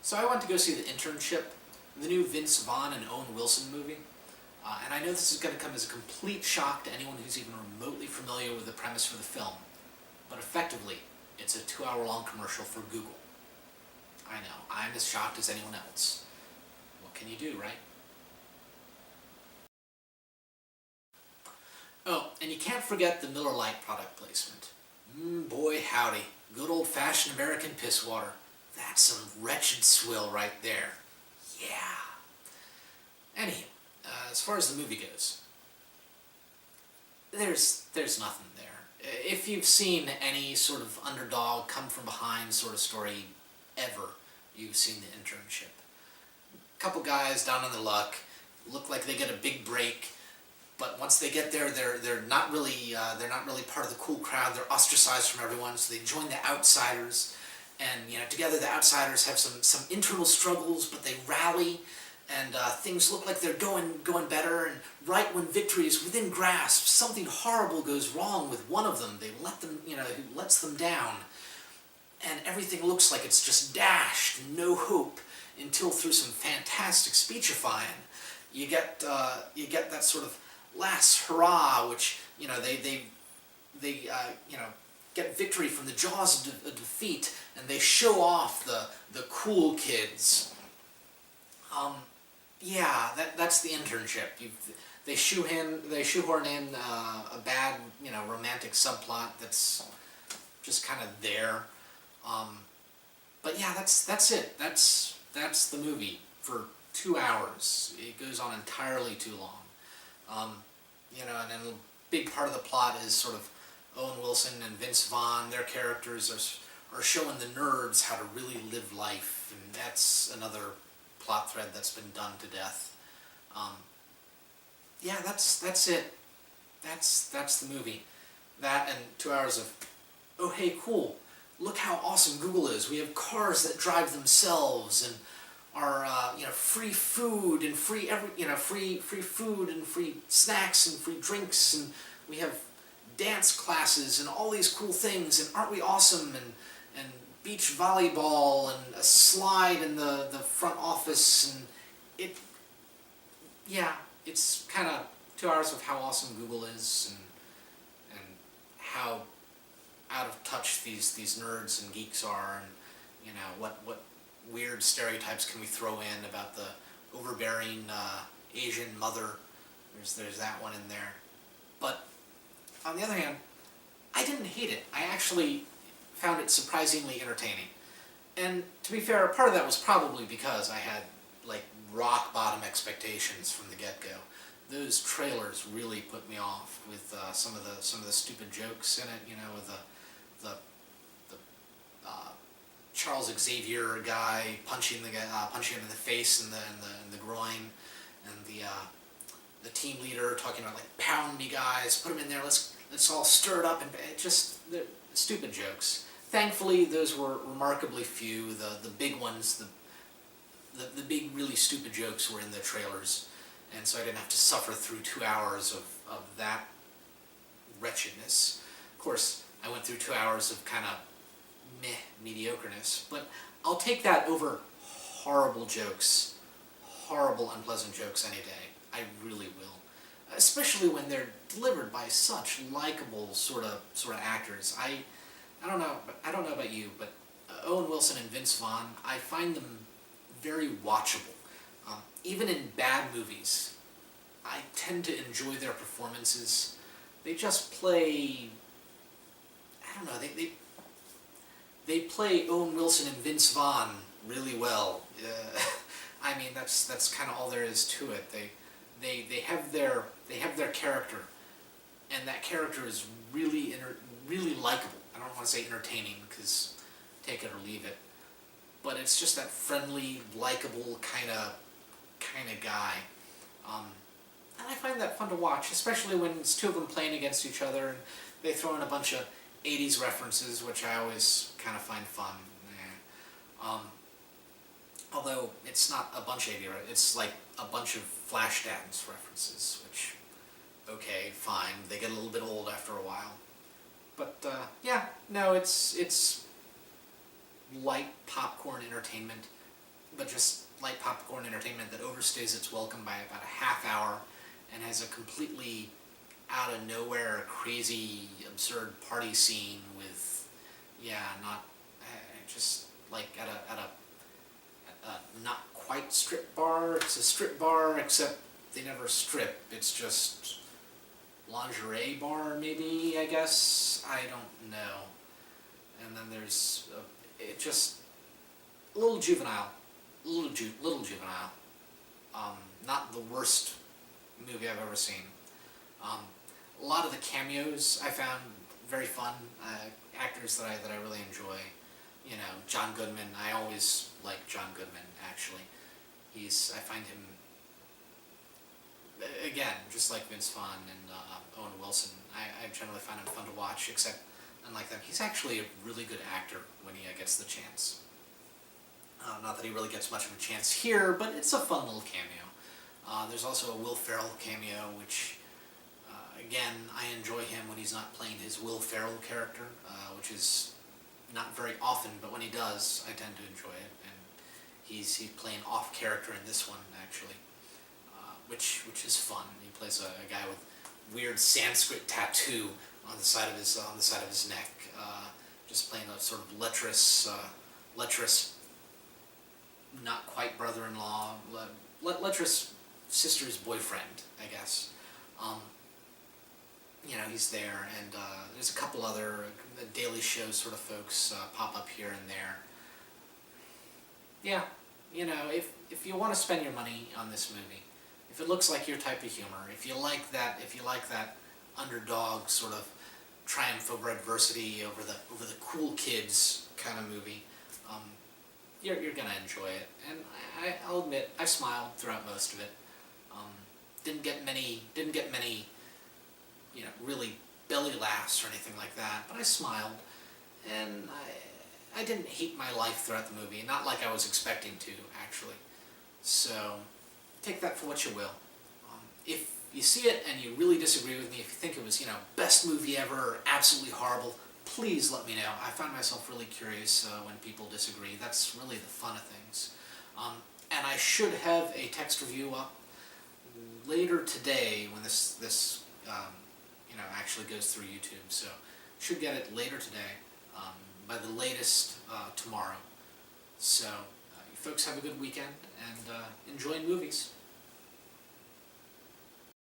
So I went to go see The Internship, the new Vince Vaughn and Owen Wilson movie. And I know this is going to come as a complete shock to anyone who's even remotely familiar with the premise for the film. But effectively, it's a 2-hour-long commercial for Google. I know, I'm as shocked as anyone else. What can you do, right? Oh, and you can't forget the Miller Lite product placement. Boy howdy, good old-fashioned American piss water. That's some wretched swill right there. Yeah. Anywho, as far as the movie goes, there's nothing there. If you've seen any sort of underdog, come from behind sort of story ever, you've seen The Internship. Couple guys down on their luck, look like they get a big break, but once they get there, they're not really part of the cool crowd. They're ostracized from everyone, so they join the outsiders. And together the outsiders have some internal struggles, but they rally, and things look like they're going better. And right when victory is within grasp, something horrible goes wrong with one of them. They who lets them down, and everything looks like it's just dashed, no hope, until through some fantastic speechifying, you get that sort of last hurrah, which they get victory from the jaws of defeat, and they show off the cool kids. Yeah, that's The Internship. They shoehorn in a bad romantic subplot that's just kind of there. But yeah, that's it. That's the movie for 2 hours. It goes on entirely too long. And then a big part of the plot is sort of Owen Wilson and Vince Vaughn. Their characters are showing the nerds how to really live life, and that's another plot thread that's been done to death. Yeah, that's it. That's the movie. That and 2 hours of, oh hey, cool, look how awesome Google is. We have cars that drive themselves, and our free food and free food and free snacks and free drinks, and we have dance classes and all these cool things, and aren't we awesome, and beach volleyball and a slide in the front office, and it's kind of 2 hours of how awesome Google is, and how out of touch these nerds and geeks are, and what weird stereotypes can we throw in about the overbearing Asian mother. There's that one in there. But on the other hand, I didn't hate it. I actually found it surprisingly entertaining. And to be fair, part of that was probably because I had rock bottom expectations from the get-go. Those trailers really put me off with some of the stupid jokes in it. With the Charles Xavier guy punching him in the face and the groin, and the team leader talking about pound me guys, put them in there, let's all stir it up, and the stupid jokes. Thankfully, those were remarkably few. The big ones, the big really stupid jokes were in the trailers, and so I didn't have to suffer through 2 hours of that wretchedness. Of course, I went through 2 hours of kind of mediocreness, but I'll take that over horrible jokes, horrible unpleasant jokes any day. I really will, especially when they're delivered by such likable sort of actors. I don't know about you, but Owen Wilson and Vince Vaughn, I find them very watchable. Even in bad movies, I tend to enjoy their performances. They just play, I don't know, they play Owen Wilson and Vince Vaughn really well. I mean, that's kind of all there is to it. They have their character, and that character is really likable. I don't want to say entertaining, because take it or leave it, but it's just that friendly, likable kind of guy. And I find that fun to watch, especially when it's two of them playing against each other, and they throw in a bunch of 80s references, which I always kind of find fun. Although it's not a bunch of 80s, it's a bunch of Flashdance references, which, okay, fine, they get a little bit old after a while. But yeah, no, it's light popcorn entertainment. but just light popcorn entertainment that overstays its welcome by about a half hour and has a completely out of nowhere, crazy, absurd party scene with, not just like at a not quite strip bar. It's a strip bar, except they never strip. It's just lingerie bar, maybe, I guess. I don't know. And then there's it just a little juvenile, little juvenile. Not the worst movie I've ever seen. A lot of the cameos I found very fun. Actors that I really enjoy. You know, John Goodman. I always like John Goodman. Actually, I find him again just like Vince Vaughn and Owen Wilson. I generally find him fun to watch. Except unlike them, he's actually a really good actor when he gets the chance. Not that he really gets much of a chance here, but it's a fun little cameo. There's also a Will Ferrell cameo, which, again, I enjoy him when he's not playing his Will Ferrell character, which is not very often, but when he does, I tend to enjoy it. And he's playing off character in this one, actually, which is fun. He plays a guy with weird Sanskrit tattoo on the side of his neck, just playing a sort of lecherous, not quite brother-in-law, lecherous sister's boyfriend, I guess. He's there, and there's a couple other Daily Show sort of folks pop up here and there. Yeah, if you want to spend your money on this movie, if it looks like your type of humor, if you like that underdog sort of triumph over adversity, over the cool kids kind of movie, you're gonna enjoy it. And I'll admit, I smiled throughout most of it. Didn't get many, really belly laughs or anything like that, but I smiled, and I didn't hate my life throughout the movie, not like I was expecting to, actually. So, take that for what you will. If you see it and you really disagree with me, if you think it was, best movie ever, absolutely horrible, please let me know. I find myself really curious when people disagree. That's really the fun of things. And I should have a text review up later today when this actually goes through YouTube. So should get it later today, by the latest tomorrow. So you folks have a good weekend and enjoy movies.